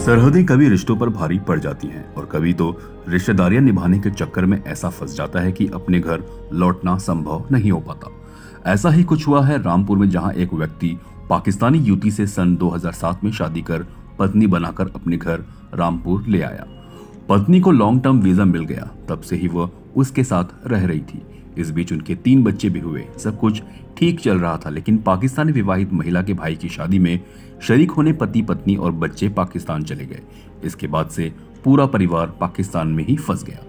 सरहदें कभी रिश्तों पर भारी पड़ जाती हैं और कभी तो रिश्तेदारियां निभाने के चक्कर में ऐसा फंस जाता है कि अपने घर लौटना संभव नहीं हो पाता। ऐसा ही कुछ हुआ है रामपुर में, जहां एक व्यक्ति पाकिस्तानी युवती से सन 2007 में शादी कर पत्नी बनाकर अपने घर रामपुर ले आया। पत्नी को लॉन्ग टर्म वीजा मिल गया, तब से ही वह उसके साथ रह रही थी। इस बीच उनके 3 बच्चे भी हुए। सब कुछ ठीक चल रहा था, लेकिन पाकिस्तानी विवाहित महिला के भाई की शादी में शरीक होने पति पत्नी और बच्चे पाकिस्तान चले गए। इसके बाद से पूरा परिवार पाकिस्तान में ही फंस गया।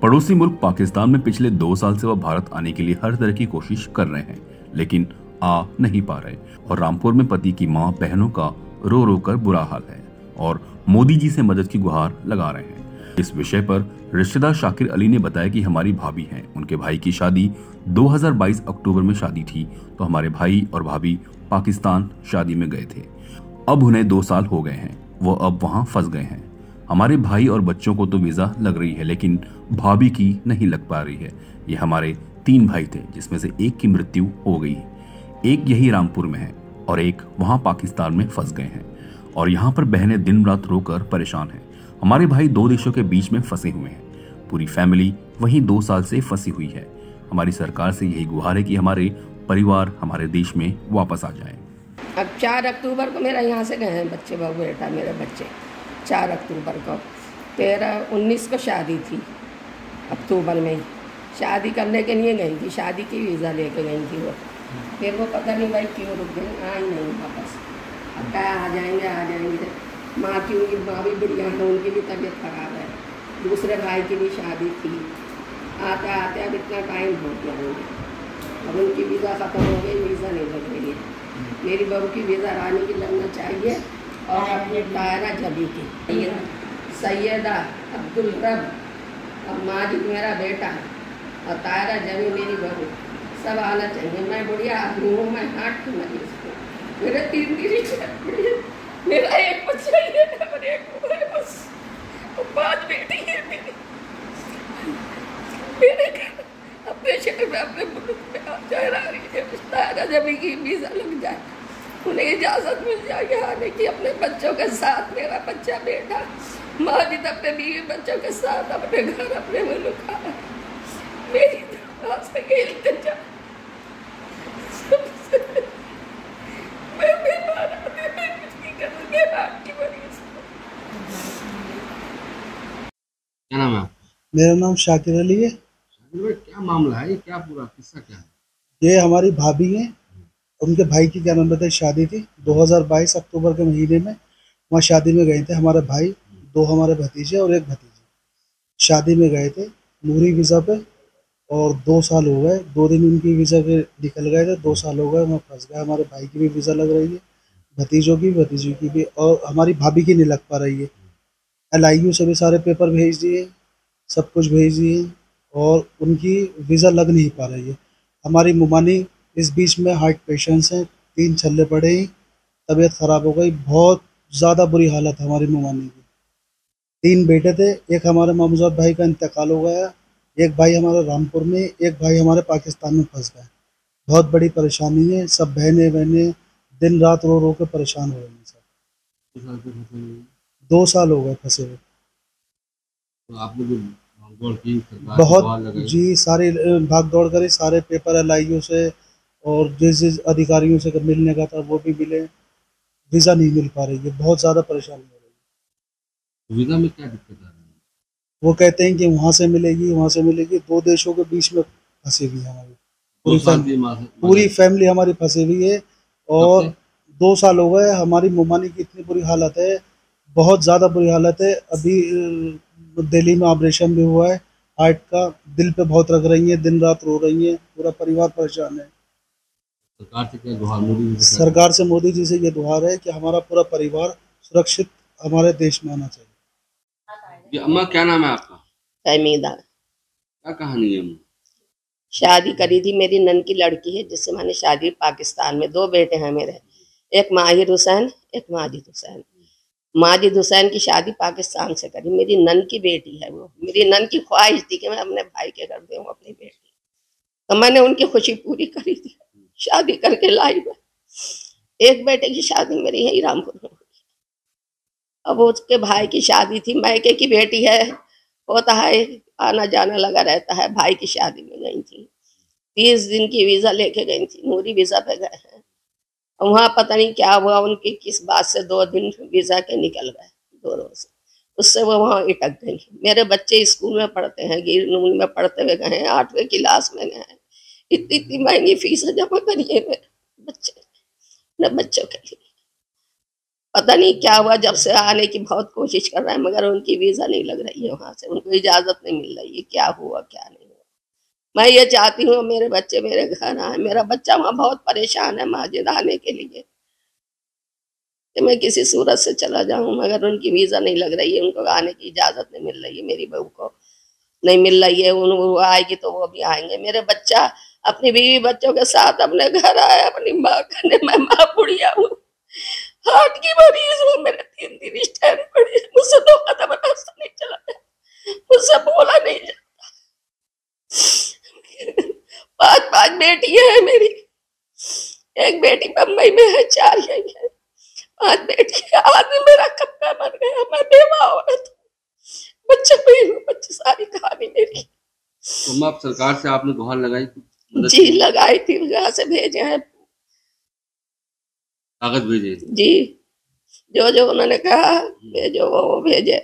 पड़ोसी मुल्क पाकिस्तान में पिछले 2 साल से वह भारत आने के लिए हर तरह की कोशिश कर रहे हैं, लेकिन आ नहीं पा रहे। और रामपुर में पति की मां बहनों का रो रो कर बुरा हाल है और मोदी जी से मदद की गुहार लगा रहे हैं। इस विषय पर रिश्तेदार शाकिर अली ने बताया कि हमारी भाभी हैं, उनके भाई की शादी 2022 अक्टूबर में शादी थी, तो हमारे भाई और भाभी पाकिस्तान शादी में गए थे। अब उन्हें 2 साल हो गए हैं, वो अब वहां फंस गए हैं। हमारे भाई और बच्चों को तो वीजा लग रही है, लेकिन भाभी की नहीं लग पा रही है। ये हमारे 3 भाई थे, जिसमें से एक की मृत्यु हो गई। एक यही रामपुर में है और एक वहां पाकिस्तान में फंस गए हैं और यहाँ पर बहनें दिन रात रोकर परेशान हैं। हमारे भाई 2 देशों के बीच में फंसे हुए हैं। पूरी फैमिली वहीं 2 साल से फंसी हुई है। हमारी सरकार से यही गुहार है कि हमारे परिवार हमारे देश में वापस आ जाए। अब 4 अक्टूबर को मेरा यहाँ से गए हैं बच्चे, बहू बेटा मेरे बच्चे। 4 अक्टूबर को 19 को शादी थी, अक्टूबर में ही शादी करने के लिए गई थी। शादी की वीज़ा लेके गई थी वो। फिर वो पता नहीं भाई क्यों रुक गई, आई नहीं वापस। अब क्या आ जाएंगे। माँ की, उनकी माँ भी बढ़िया है, उनकी भी तबीयत खराब है। दूसरे भाई की भी शादी थी। आते आते अब इतना टाइम हो गया उनके। अब उनकी वीज़ा ख़त्म हो गई, वीज़ा नहीं लग रही है। मेरी बहू की वीज़ा रानी की लगना चाहिए और अपने तायरा जबी की, सैयदा अब्दुल रब और माजिद मेरा बेटा और तायरा जबी मेरी बहू, सब आना चाहिए। मैं बढ़िया आदमी हूँ, मैं हार्ट की मरीज हूँ। मेरे 3 दीदी, मेरा एक बच्चा ही है, मेरे एक उम्र है बस, और 5 बेटी है मेरे घर अपने शहर में, अपने मुल्क में आ जाए रही है। तायरा जबी की वीज़ा लग जाए, उन्हें इजाज़त मिल जाएगी आने की अपने बच्चों के साथ। मेरा बच्चा बेटा माजिद अपने बीवी बच्चों के साथ अपने घर अपने मुल्क आ रहा है। मेरी तरफ से ये इल्तिजा क्या नाम है आपका? मेरा नाम शाकिर अली है। क्या मामला है, क्या पूरा किस्सा क्या है? ये हमारी भाभी हैं, उनके भाई की क्या नाम बताए शादी थी 2022 अक्टूबर के महीने में। वहाँ शादी में गए थे हमारे भाई, 2 हमारे भतीजे और एक भतीजी। शादी में गए थे नूरी वीज़ा पे और 2 साल हो गए। 2 दिन उनकी वीज़ा के निकल गए थे, 2 साल हो गए वहाँ फंस गए। हमारे भाई की भी वीज़ा लग रही है, भतीजों की, भतीजी की भी, और हमारी भाभी की नहीं लग पा रही है। LIU से भी सारे पेपर भेज दिए, सब कुछ भेज दिए और उनकी वीज़ा लग नहीं पा रही है। हमारी मुमानी इस बीच में हार्ट पेशेंट्स हैं, 3 छल्ले पड़े ही, तबीयत ख़राब हो गई। बहुत ज़्यादा बुरी हालत है हमारी मुमानी की। 3 बेटे थे, एक हमारे मामूजाद भाई का इंतकाल हो गया, एक भाई हमारा रामपुर में, एक भाई हमारे पाकिस्तान में फंस गए। बहुत बड़ी परेशानी है। सब बहनें दिन रात रो रो के परेशान हो रही हैं। सब 2 साल हो गए फंसे हुए। तो आपने जो भागदौड़ की, सरकार की बहुत गुहार लगाई? जी, सारी भाग दौड़ करी, सारे पेपर LIU से और जिस अधिकारियों से मिलने का था वो भी मिले, वीज़ा नहीं मिल पा रही है। बहुत ज़्यादा परेशानी हो रही है। वीजा में क्या दिक्कत आ रही है? वो कहते हैं कि वहाँ से मिलेगी। 2 देशों के बीच में फंसी हुई है हमारी पूरी फैमिली हमारी फंसी हुई है। और 2 साल हो गए। हमारी मुमानी की इतनी बुरी हालत है, बहुत ज़्यादा बुरी हालत है। अभी दिल्ली में ऑपरेशन भी हुआ है हार्ट का, दिल पे बहुत रख रही है, दिन रात रो रही है, पूरा परिवार परेशान है। सरकार से क्या गुहार? मोदी जी से सरकार से, मोदी जी से ये गुहार है कि हमारा पूरा परिवार सुरक्षित हमारे देश में आना चाहिए। अम्मा क्या नाम है आपका? फहमीदा। क्या कहानी है अम्मा? शादी करी थी, मेरी नन की लड़की है जिससे मैंने शादी पाकिस्तान में। 2 बेटे हैं मेरे, एक माहिर हुसैन, एक माजिद हुसैन। माजिद हुसैन की शादी पाकिस्तान से करी, मेरी नन की बेटी है वो। मेरी नन की ख्वाहिश थी कि मैं अपने भाई के घर दूँ अपनी बेटी, तो मैंने उनकी खुशी पूरी करी थी, शादी करके लाई मैं। एक बेटे की शादी मेरी यही रामपुर में। अब उसके भाई की शादी थी, मायके की बेटी है, होता है आना जाना लगा रहता है। भाई की शादी में गई थी, 30 दिन की वीजा लेके गई थी, नूरी वीजा पे गए हैं। वहां पता नहीं क्या हुआ, उनकी किस बात से 2 दिन वीजा के निकल गए, 2 रोज, उससे वो वहां अटक गई। मेरे बच्चे स्कूल में पढ़ते हैं, गिरनून में पढ़ते हुए गए हैं, 8वीं क्लास में गए हैं। इतनी इतनी महंगी फीस जमा करिए मेरे बच्चे न बच्चों के लिए। पता नहीं क्या हुआ, जब से आने की बहुत कोशिश कर रहे हैं, मगर उनकी वीजा नहीं लग रही है, वहां से उनको इजाजत नहीं मिल रही है। क्या हुआ क्या नहीं हुआ। मैं ये चाहती हूँ मेरे बच्चे मेरे घर आए। मेरा बच्चा वहां बहुत परेशान है माजिद आने के लिए, कि मैं किसी सूरत से चला जाऊं, मगर उनकी वीजा नहीं लग रही है, उनको आने की इजाजत नहीं मिल रही है, मेरी बहू को नहीं मिल रही है। वो आएगी तो वो भी आएंगे। मेरे बच्चा अपनी बीवी बच्चों के साथ अपने घर आया, अपनी माँ करने, मैं माँ बुढ़िया हूँ, हार्ट की मरीज हूँ, मेरे 3 दिन स्टैंड पड़ी है, मुझसे 2 कदम रास्ता नहीं चला है, मुझसे बोला नहीं जाता। 5 5 बेटियां हैं मेरी, एक बेटी बम्बई में है, 4 यही है। 5 बेटी, आदमी मेरा कब का मर गया, मैं बेवा औरत हूँ, बच्चे पे हूँ, बच्चे सारी कहानी मेरी। तो आप सरकार से आपने गुहार लगाई कुछ मदद जी की? लगाई थी, यहाँ से भेजे हैं कागज भेजे? जी, जो जो उन्होंने कहा भेजो वो भेजे।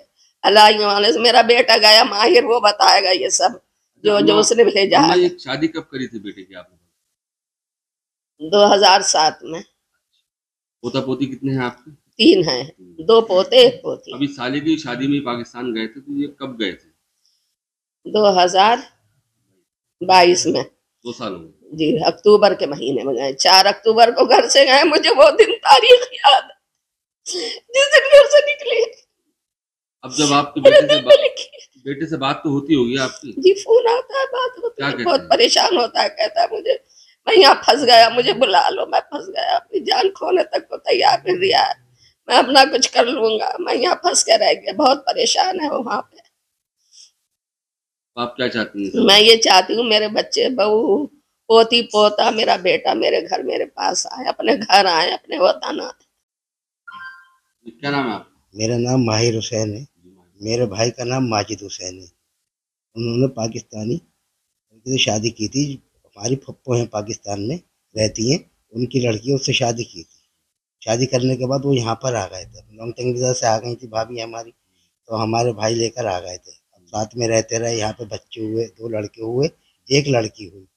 अल्लाह वाले से मेरा बेटा गया माहिर, वो बताएगा ये सब जो जो उसने भेजा अम्मा, है। ये शादी कब करी थी बेटे की आपने? 2007 में। पोता पोती कितने हैं आपके? 3 हैं, 2 पोते 1 पोती। अभी साले की शादी में पाकिस्तान गए थे, तो ये कब गए थे? 2022 में 2 साल हो गए। जी, अक्टूबर के महीने में गए, 4 अक्टूबर को घर से गए। मुझे वो दिन तारीख याद है, जिस दिन घर से निकले। अब जब आपके मेरे दिल में लिखी है। बेटे से बात तो होती होगी आपकी? जी फोन आता है, बात होती क्या है, कहते बहुत हैं? परेशान होता है, कहता है मुझे मैं यहाँ फंस गया, मुझे बुला लो, मैं फंस गया, अपनी जान खोने तक को तैयार कर दिया है, मैं अपना कुछ कर लूंगा, मैं यहाँ फंस के रह गया। बहुत परेशान है वो वहां पे। तो आप क्या चाहती हैं? मैं ये चाहती हूँ मेरे बच्चे बहू पोती पोता मेरा बेटा मेरे घर मेरे पास आए, अपने घर आए, अपने वतन आए। क्या नाम है आपका? मेरा नाम माहिर हुसैन है। मेरे भाई का नाम माजिद हुसैन है। उन्होंने पाकिस्तानी लड़की से शादी की थी। हमारी फप्पो हैं, पाकिस्तान में रहती हैं, उनकी लड़की उससे शादी की थी। शादी करने के बाद वो यहाँ पर आ गए थे, लॉन्ग टर्म वीज़ा से आ गई थी भाभी हमारी, तो हमारे भाई लेकर आ गए थे। अब साथ में रहते रहे, यहाँ पे बच्चे हुए, 2 लड़के हुए, 1 लड़की हुई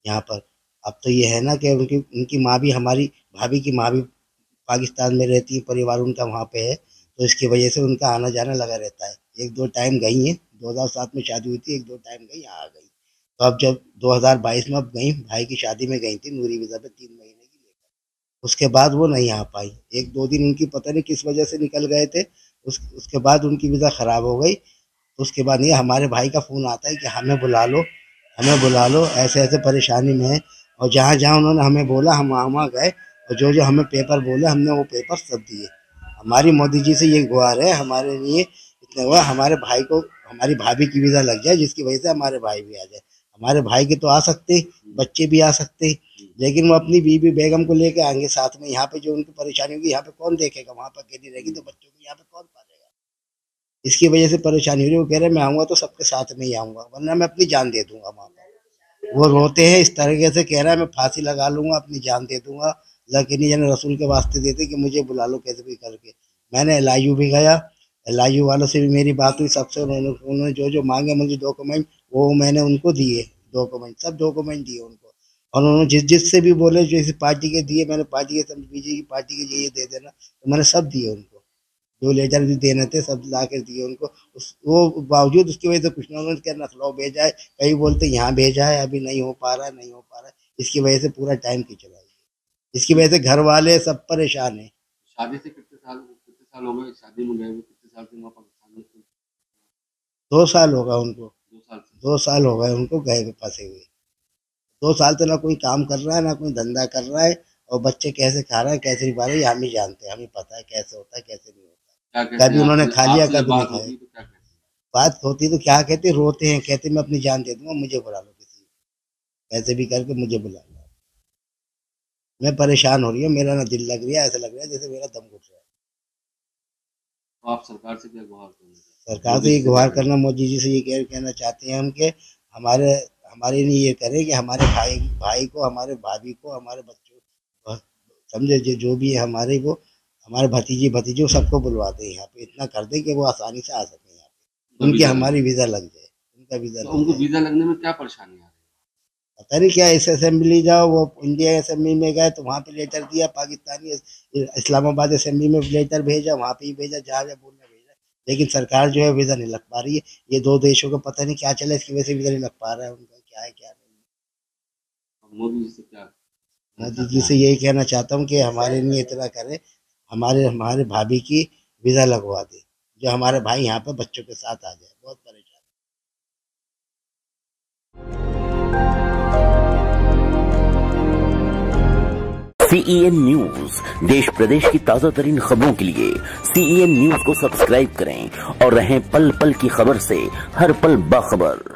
यहाँ पर। अब तो ये है ना कि उनकी उनकी माँ भी, हमारी भाभी की माँ भी पाकिस्तान में रहती है, परिवार उनका वहाँ पे है, तो इसकी वजह से उनका आना जाना लगा रहता है। 1-2 टाइम गई हैं, 2007 में शादी हुई थी, 1-2 टाइम गई, यहाँ आ गई। तो अब जब 2022 में अब गई, भाई की शादी में गई थी नूरी वीज़ा पे 3 महीने की लेकर। उसके बाद वो नहीं आ पाई, 1-2 दिन उनकी पता नहीं किस वजह से निकल गए थे। उसके बाद उनकी वीज़ा ख़राब हो गई। तो उसके बाद ये हमारे भाई का फ़ोन आता है कि हमें बुला लो, हमें बुला लो, ऐसे ऐसे परेशानी में है। और जहाँ जहाँ उन्होंने हमें बोला हम वहाँ वहाँ गए, और जो जो हमें पेपर बोले हमने वो पेपर सब दिए। हमारी मोदी जी से ये गुहार है हमारे लिए, इतना हुआ हमारे भाई को, हमारी भाभी की वीज़ा लग जाए, जिसकी वजह से हमारे भाई भी आ जाए। हमारे भाई के तो आ सकते, बच्चे भी आ सकते, लेकिन वो अपनी बीवी बेगम को लेके आएंगे साथ में। यहाँ पे जो उनकी परेशानी होगी, यहाँ पे कौन देखेगा? वहाँ पर अकेली रहेगी तो बच्चों को यहाँ पे कौन पालेगा? इसकी वजह से परेशानी हो रही है। वो कह रहे हैं मैं आऊँगा तो सबके साथ में ही आऊँगा, वरना मैं अपनी जान दे दूंगा वहाँ पर। वो रोते हैं इस तरीके से, कह रहा है मैं फांसी लगा लूंगा, अपनी जान दे दूंगा, लेकिन जन रसूल के वास्ते देते कि मुझे बुला लो कैसे भी करके। मैंने LIU भी गया, LIU वालों से भी मेरी बात हुई, सबसे उन्होंने जो जो मांगे मुझे डॉक्यूमेंट, वो मैंने उनको दिए, डॉक्यूमेंट सब डॉक्यूमेंट दिए उनको। और उन्होंने जिससे भी बोले, जो इस पार्टी के दिए, मैंने पार्टी के, बीजेपी पार्टी के ये दे देना, तो मैंने सब दिए उनको। जो लेटर भी देने थे सब ला कर दिए उनको। वो बावजूद उसकी वजह से कुछ ना, उन्होंने क्या नखलाव भेजा है, कहीं बोलते यहाँ भेजा है, अभी नहीं हो पा रहा है, नहीं हो पा रहा है। इसकी वजह से पूरा टाइम खिंचवा है। इसकी वजह से घर वाले सब परेशान हैं। शादी से कितने साल हो गए? शादी में गए हुए कितने साल से वहाँ पाकिस्तान में थे? 2 साल होगा उनको, 2 साल से। 2 साल हो गए उनको गए हुए, फंसे हुए। 2 साल से ना कोई काम कर रहा है, ना कोई धंधा कर रहा है। और बच्चे कैसे खा रहे हैं, कैसे नहीं खा रहे हैं, हम ही जानते हैं, हमें पता है कैसे होता है, कैसे नहीं क्या होता। कहते कभी हैं उन्होंने आपसे? खा लिया, आपसे जब कभी नहीं बात खाया। होती है तो क्या कहते हैं? बात होती तो क्या कहते, रोते हैं, कहते मैं अपनी जान दे दूंगा, मुझे बुला लो, किसी कैसे भी करके मुझे बुला लो। मैं परेशान हो रही हूँ, मेरा ना दिल लग रहा है, ऐसा लग रहा है जैसे मेरा दम घुट रहा है। तो आप सरकार से क्या गुहार करना चाहते हैं? सरकार से ये गुहार करना, मोदी जी से ये कहना चाहते हैं हम कि हमारे लिए ये करें कि हमारे भाई को, हमारे भाभी को, हमारे बच्चों को, समझे, जो भी है हमारे वो, हमारे भतीजों सबको बुलवा दें यहाँ पे, इतना कर दें कि वो आसानी से आ सके यहाँ पे, उनकी हमारी वीज़ा लग जाए, उनका वीज़ा तो उनको वीज़ा लगने में क्या परेशानी आ रही है? पता नहीं क्या। इस असेंबली जाओ, वो इंडिया असेंबली में गए तो वहाँ पे लेटर दिया, पाकिस्तानी इस्लामाबाद असेंबली में लेटर भेजा, वहाँ पे ही भेजा, जहाँ बोलना भेजा, लेकिन सरकार जो है वीज़ा नहीं लग पा रही है। ये दो देशों को पता नहीं क्या चला, इसकी वजह से वीज़ा नहीं लग पा रहा है, उनका क्या है क्या नहीं। मोदी जी से क्या? मोदी जी से यही कहना चाहता हूँ कि हमारे लिए इतना करें, हमारे भाभी की वीज़ा लगवा दे, जो हमारे भाई यहाँ पे बच्चों के साथ आ जाए, बहुत परेशान। CEN न्यूज, देश प्रदेश की ताजा तरीन खबरों के लिए CEN न्यूज को सब्सक्राइब करें और रहें पल पल की खबर से हर पल बाखबर।